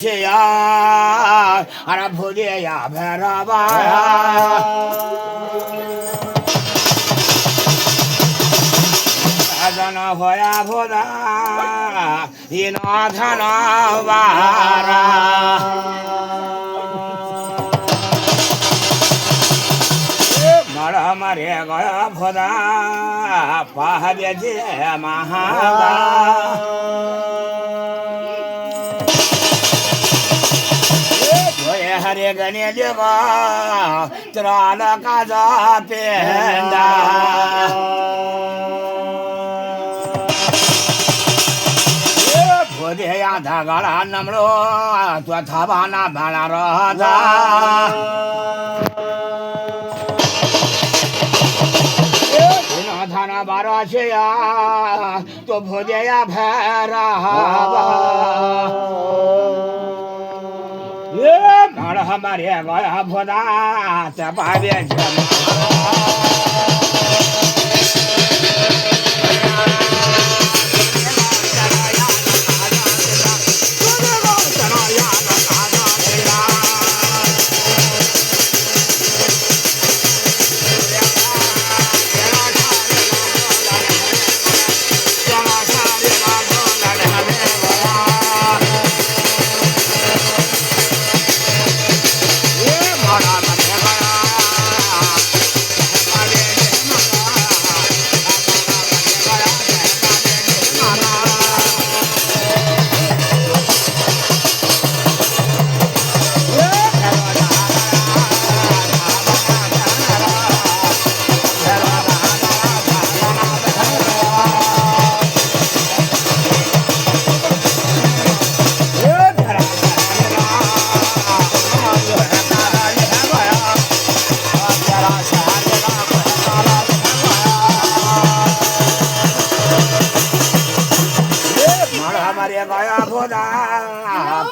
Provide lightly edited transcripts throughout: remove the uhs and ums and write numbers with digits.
呀，俺那铺的呀，拍着吧呀，咱那破呀破的，一拿他那玩啊，马的个呀破的，把别的马哈。还得跟你这个这那嘎子变的，不的呀，他个啦那么多，做他把那办了着的，他那把着去呀，做不的呀拍着吧。马了马的我呀破大，在外边去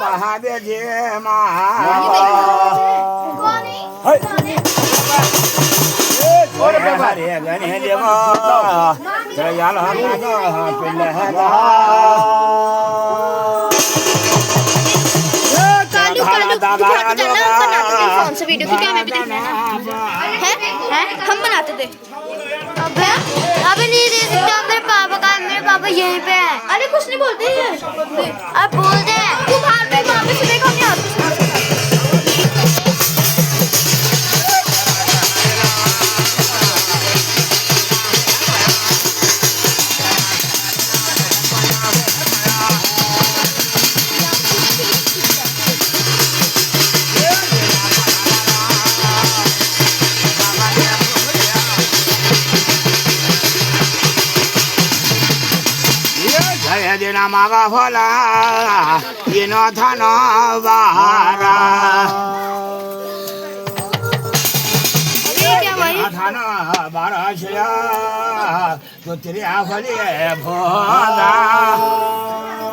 把别的嘛，我的爸爸的跟你的个，这样了那个本来的。कौन सा वीडियो क्योंकि हमें भी देखना है हैं हम बनाते थे अबे अबे नहीं दे सकते मेरे पापा यहीं पे है अरे कुछ नहीं बोलते हैं अब बोलते हैं तू बाहर पे वहाँ पे सुबह को नहीं आते的那马个破啦，一拿他那玩啊，他那玩儿去呀，就这样和的破的。